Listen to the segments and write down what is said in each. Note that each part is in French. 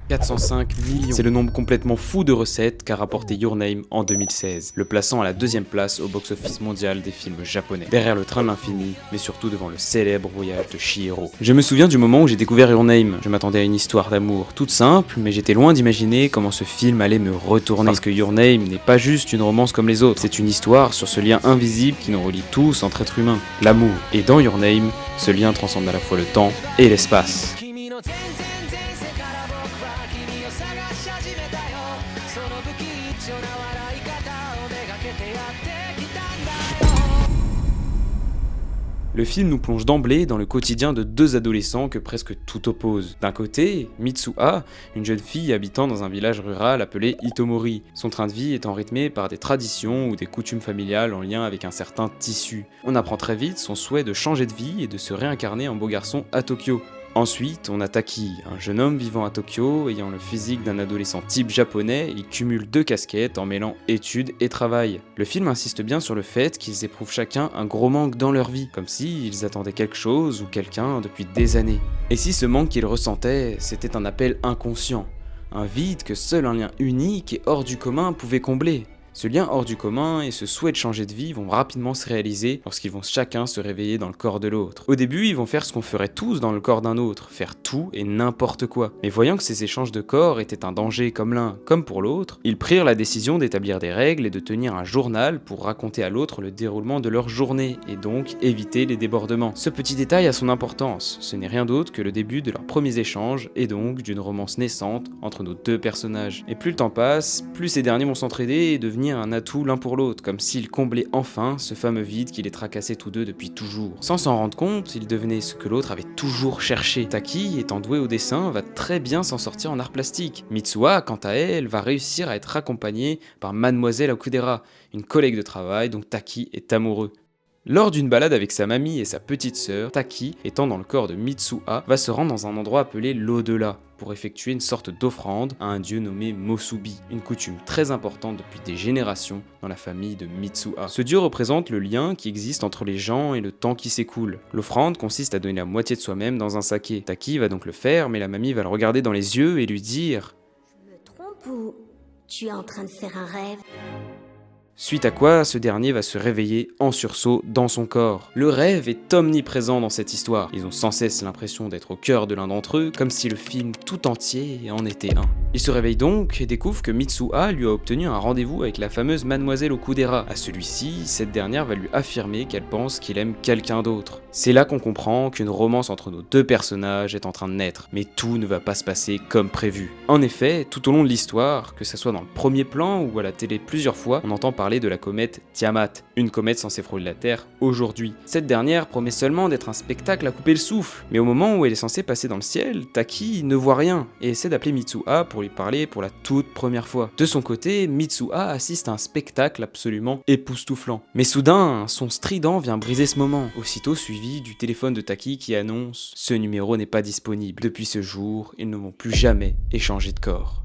405 millions. C'est le nombre complètement fou de recettes qu'a rapporté Your Name en 2016, le plaçant à la deuxième place au box-office mondial des films japonais, derrière Le Train de l'Infini, mais surtout devant le célèbre voyage de Chihiro. Je me souviens du moment où j'ai découvert Your Name. Je m'attendais à une histoire d'amour toute simple, mais j'étais loin d'imaginer comment ce film allait me retourner. Parce que Your Name n'est pas juste une romance comme les autres, c'est une histoire sur ce lien invisible qui nous relie tous entre êtres humains, l'amour. Et dans Your Name, ce lien transcende à la fois le temps et l'espace. Le film nous plonge d'emblée dans le quotidien de deux adolescents que presque tout oppose. D'un côté, Mitsuha, une jeune fille habitant dans un village rural appelé Hitomori. Son train de vie étant rythmé par des traditions ou des coutumes familiales en lien avec un certain tissu. On apprend très vite son souhait de changer de vie et de se réincarner en beau garçon à Tokyo. Ensuite, on a Taki, un jeune homme vivant à Tokyo, ayant le physique d'un adolescent type japonais, il cumule deux casquettes en mêlant études et travail. Le film insiste bien sur le fait qu'ils éprouvent chacun un gros manque dans leur vie, comme s'ils attendaient quelque chose ou quelqu'un depuis des années. Et si ce manque qu'ils ressentaient, c'était un appel inconscient, un vide que seul un lien unique et hors du commun pouvait combler. Ce lien hors du commun et ce souhait de changer de vie vont rapidement se réaliser lorsqu'ils vont chacun se réveiller dans le corps de l'autre. Au début, ils vont faire ce qu'on ferait tous dans le corps d'un autre, faire tout et n'importe quoi. Mais voyant que ces échanges de corps étaient un danger comme l'un comme pour l'autre, ils prirent la décision d'établir des règles et de tenir un journal pour raconter à l'autre le déroulement de leur journée et donc éviter les débordements. Ce petit détail a son importance, ce n'est rien d'autre que le début de leurs premiers échanges et donc d'une romance naissante entre nos deux personnages. Et plus le temps passe, plus ces derniers vont s'entraider et devenir un atout l'un pour l'autre, comme s'ils comblaient enfin ce fameux vide qui les tracassait tous deux depuis toujours. Sans s'en rendre compte, ils devenaient ce que l'autre avait toujours cherché. Taki, étant doué au dessin, va très bien s'en sortir en art plastique. Mitsuha, quant à elle, va réussir à être accompagnée par Mademoiselle Okudera, une collègue de travail dont Taki est amoureux. Lors d'une balade avec sa mamie et sa petite sœur, Taki, étant dans le corps de Mitsuha, va se rendre dans un endroit appelé l'au-delà, pour effectuer une sorte d'offrande à un dieu nommé Mosubi, une coutume très importante depuis des générations dans la famille de Mitsuha. Ce dieu représente le lien qui existe entre les gens et le temps qui s'écoule. L'offrande consiste à donner la moitié de soi-même dans un saké. Taki va donc le faire, mais la mamie va le regarder dans les yeux et lui dire Je me trompe ou tu es en train de faire un rêve? Suite à quoi, ce dernier va se réveiller en sursaut dans son corps. Le rêve est omniprésent dans cette histoire. Ils ont sans cesse l'impression d'être au cœur de l'un d'entre eux, comme si le film tout entier en était un. Il se réveille donc et découvre que Mitsuha lui a obtenu un rendez-vous avec la fameuse Mademoiselle Okudera. À celui-ci, cette dernière va lui affirmer qu'elle pense qu'il aime quelqu'un d'autre. C'est là qu'on comprend qu'une romance entre nos deux personnages est en train de naître, mais tout ne va pas se passer comme prévu. En effet, tout au long de l'histoire, que ce soit dans le premier plan ou à la télé plusieurs fois, on entend parler de la comète Tiamat, une comète censée frôler la Terre aujourd'hui. Cette dernière promet seulement d'être un spectacle à couper le souffle, mais au moment où elle est censée passer dans le ciel, Taki ne voit rien et essaie d'appeler Mitsuha pour lui parler pour la toute première fois. De son côté, Mitsuha assiste à un spectacle absolument époustouflant. Mais soudain, un son strident vient briser ce moment, aussitôt suivi du téléphone de Taki qui annonce « Ce numéro n'est pas disponible. Depuis ce jour, ils ne vont plus jamais échanger de corps ».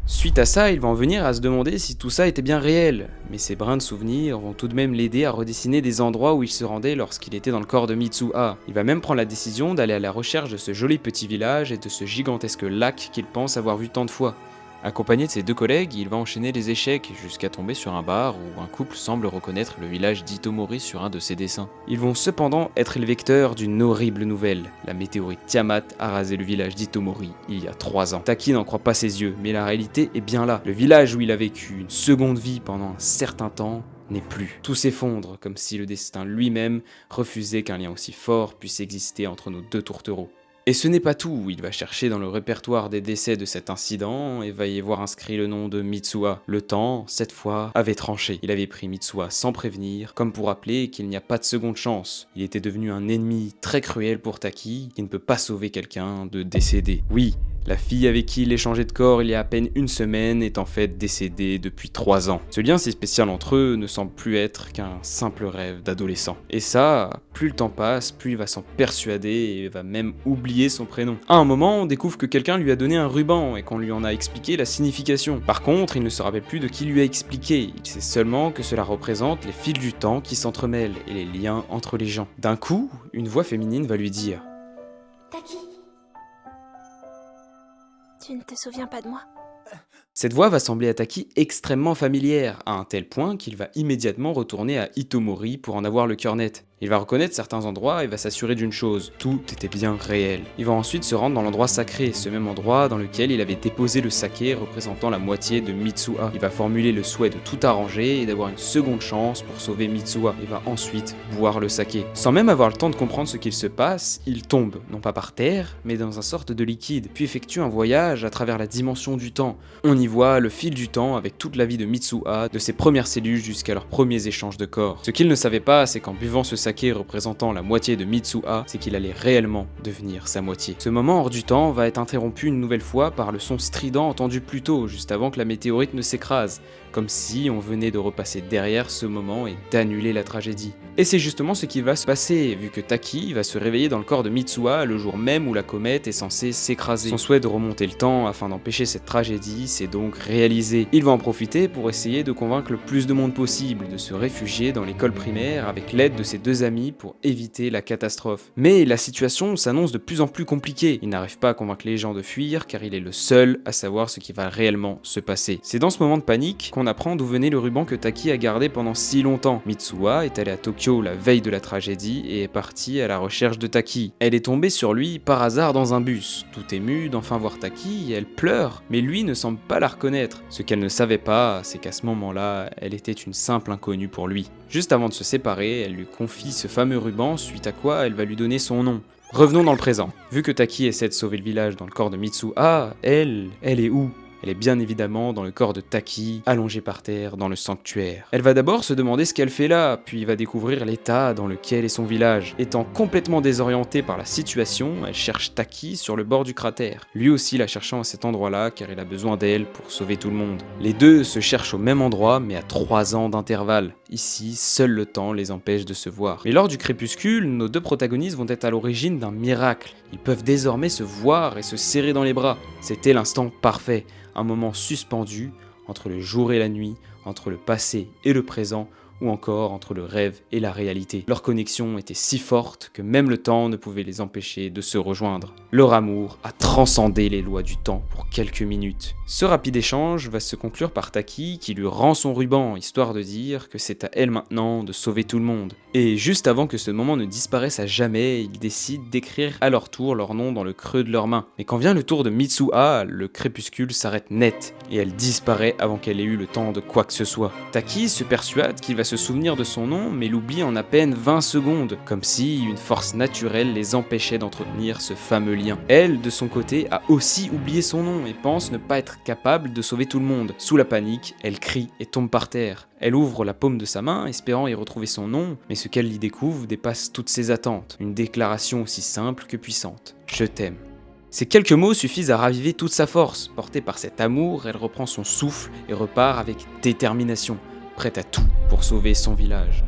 Suite à ça, il va en venir à se demander si tout ça était bien réel, mais ces brins de souvenirs vont tout de même l'aider à redessiner des endroits où il se rendait lorsqu'il était dans le corps de Mitsuha. Il va même prendre la décision d'aller à la recherche de ce joli petit village et de ce gigantesque lac qu'il pense avoir vu tant de fois. Accompagné de ses deux collègues, il va enchaîner les échecs jusqu'à tomber sur un bar où un couple semble reconnaître le village d'Hitomori sur un de ses dessins. Ils vont cependant être le vecteur d'une horrible nouvelle. La météorite Tiamat a rasé le village d'Hitomori il y a 3 ans. Taki n'en croit pas ses yeux, mais la réalité est bien là. Le village où il a vécu une seconde vie pendant un certain temps n'est plus. Tout s'effondre, comme si le destin lui-même refusait qu'un lien aussi fort puisse exister entre nos deux tourtereaux. Et ce n'est pas tout, il va chercher dans le répertoire des décès de cet incident et va y voir inscrit le nom de Mitsuha. Le temps, cette fois, avait tranché. Il avait pris Mitsuha sans prévenir, comme pour rappeler qu'il n'y a pas de seconde chance. Il était devenu un ennemi très cruel pour Taki, qui ne peut pas sauver quelqu'un de décédé. Oui, la fille avec qui il échangeait de corps il y a à peine une semaine est en fait décédée depuis 3 ans. Ce lien si spécial entre eux ne semble plus être qu'un simple rêve d'adolescent. Et ça, plus le temps passe, plus il va s'en persuader et va même oublier son prénom. À un moment, on découvre que quelqu'un lui a donné un ruban et qu'on lui en a expliqué la signification. Par contre, il ne se rappelle plus de qui lui a expliqué, il sait seulement que cela représente les fils du temps qui s'entremêlent et les liens entre les gens. D'un coup, une voix féminine va lui dire Taki, Tu ne te souviens pas de moi? Cette voix va sembler à Taki extrêmement familière, à un tel point qu'il va immédiatement retourner à Hitomori pour en avoir le cœur net. Il va reconnaître certains endroits et va s'assurer d'une chose, tout était bien réel. Il va ensuite se rendre dans l'endroit sacré, ce même endroit dans lequel il avait déposé le saké représentant la moitié de Mitsuha. Il va formuler le souhait de tout arranger et d'avoir une seconde chance pour sauver Mitsuha. Il va ensuite boire le saké. Sans même avoir le temps de comprendre ce qu'il se passe, il tombe, non pas par terre, mais dans un sorte de liquide, puis effectue un voyage à travers la dimension du temps. On y voit le fil du temps avec toute la vie de Mitsuha, de ses premières cellules jusqu'à leurs premiers échanges de corps. Ce qu'il ne savait pas, c'est qu'en buvant ce saké représentant la moitié de Mitsuha, c'est qu'il allait réellement devenir sa moitié. Ce moment hors du temps va être interrompu une nouvelle fois par le son strident entendu plus tôt, juste avant que la météorite ne s'écrase, comme si on venait de repasser derrière ce moment et d'annuler la tragédie. Et c'est justement ce qui va se passer, vu que Taki va se réveiller dans le corps de Mitsuha le jour même où la comète est censée s'écraser. Son souhait de remonter le temps afin d'empêcher cette tragédie s'est donc réalisé. Il va en profiter pour essayer de convaincre le plus de monde possible de se réfugier dans l'école primaire avec l'aide de ses deux amis pour éviter la catastrophe. Mais la situation s'annonce de plus en plus compliquée. Il n'arrive pas à convaincre les gens de fuir car il est le seul à savoir ce qui va réellement se passer. C'est dans ce moment de panique qu'on apprend d'où venait le ruban que Taki a gardé pendant si longtemps. Mitsuha est allée à Tokyo la veille de la tragédie et est partie à la recherche de Taki. Elle est tombée sur lui par hasard dans un bus. Tout émue d'enfin voir Taki, elle pleure, mais lui ne semble pas la reconnaître. Ce qu'elle ne savait pas, c'est qu'à ce moment-là, elle était une simple inconnue pour lui. Juste avant de se séparer, elle lui confie ce fameux ruban, suite à quoi elle va lui donner son nom. Revenons dans le présent. Vu que Taki essaie de sauver le village dans le corps de Mitsuha, elle est où ? Elle est bien évidemment dans le corps de Taki, allongée par terre dans le sanctuaire. Elle va d'abord se demander ce qu'elle fait là, puis va découvrir l'état dans lequel est son village. Étant complètement désorientée par la situation, elle cherche Taki sur le bord du cratère. Lui aussi la cherchant à cet endroit-là car il a besoin d'elle pour sauver tout le monde. Les deux se cherchent au même endroit mais à 3 ans d'intervalle. Ici, seul le temps les empêche de se voir. Mais lors du crépuscule, nos deux protagonistes vont être à l'origine d'un miracle. Ils peuvent désormais se voir et se serrer dans les bras. C'était l'instant parfait. Un moment suspendu entre le jour et la nuit, entre le passé et le présent, ou encore entre le rêve et la réalité. Leur connexion était si forte que même le temps ne pouvait les empêcher de se rejoindre. Leur amour a transcendé les lois du temps pour quelques minutes. Ce rapide échange va se conclure par Taki qui lui rend son ruban, histoire de dire que c'est à elle maintenant de sauver tout le monde. Et juste avant que ce moment ne disparaisse à jamais, ils décident d'écrire à leur tour leur nom dans le creux de leurs mains. Mais quand vient le tour de Mitsuha, le crépuscule s'arrête net, et elle disparaît avant qu'elle ait eu le temps de quoi que ce soit. Taki se persuade qu'il va se souvenir de son nom, mais l'oublie en à peine 20 secondes, comme si une force naturelle les empêchait d'entretenir ce fameux lien. Elle, de son côté, a aussi oublié son nom et pense ne pas être capable de sauver tout le monde. Sous la panique, elle crie et tombe par terre. Elle ouvre la paume de sa main, espérant y retrouver son nom, mais ce qu'elle y découvre dépasse toutes ses attentes. Une déclaration aussi simple que puissante. Je t'aime. Ces quelques mots suffisent à raviver toute sa force. Portée par cet amour, elle reprend son souffle et repart avec détermination, prête à tout pour sauver son village.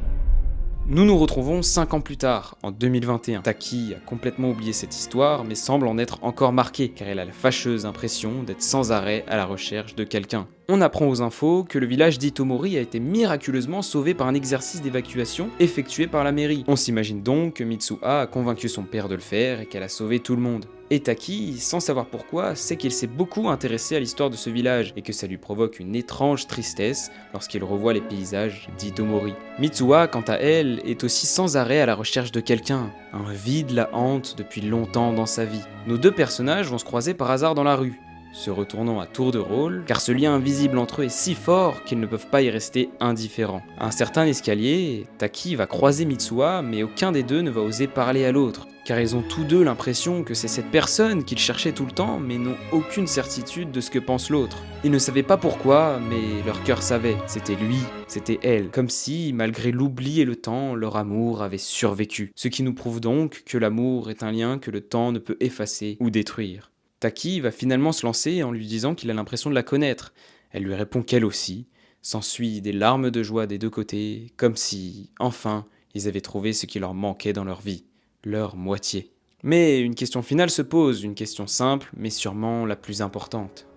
Nous nous retrouvons 5 ans plus tard, en 2021. Taki a complètement oublié cette histoire, mais semble en être encore marquée, car elle a la fâcheuse impression d'être sans arrêt à la recherche de quelqu'un. On apprend aux infos que le village d'Hitomori a été miraculeusement sauvé par un exercice d'évacuation effectué par la mairie. On s'imagine donc que Mitsuha a convaincu son père de le faire et qu'elle a sauvé tout le monde. Et Taki, sans savoir pourquoi, sait qu'il s'est beaucoup intéressé à l'histoire de ce village et que ça lui provoque une étrange tristesse lorsqu'il revoit les paysages d'Hitomori. Mitsuha, quant à elle, est aussi sans arrêt à la recherche de quelqu'un. Un vide la hante depuis longtemps dans sa vie. Nos deux personnages vont se croiser par hasard dans la rue, se retournant à tour de rôle, car ce lien invisible entre eux est si fort qu'ils ne peuvent pas y rester indifférents. À un certain escalier, Taki va croiser Mitsuha, mais aucun des deux ne va oser parler à l'autre, car ils ont tous deux l'impression que c'est cette personne qu'ils cherchaient tout le temps, mais n'ont aucune certitude de ce que pense l'autre. Ils ne savaient pas pourquoi, mais leur cœur savait, c'était lui, c'était elle, comme si, malgré l'oubli et le temps, leur amour avait survécu. Ce qui nous prouve donc que l'amour est un lien que le temps ne peut effacer ou détruire. Taki va finalement se lancer en lui disant qu'il a l'impression de la connaître. Elle lui répond qu'elle aussi. S'ensuit des larmes de joie des deux côtés, comme si, enfin, ils avaient trouvé ce qui leur manquait dans leur vie, leur moitié. Mais une question finale se pose, une question simple, mais sûrement la plus importante.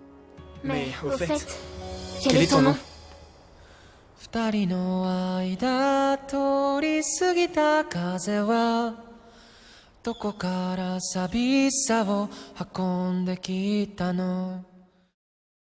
Mais au fait, quel est ton nom? 二人の間通り過ぎた風はどこから寂しさを運んできたの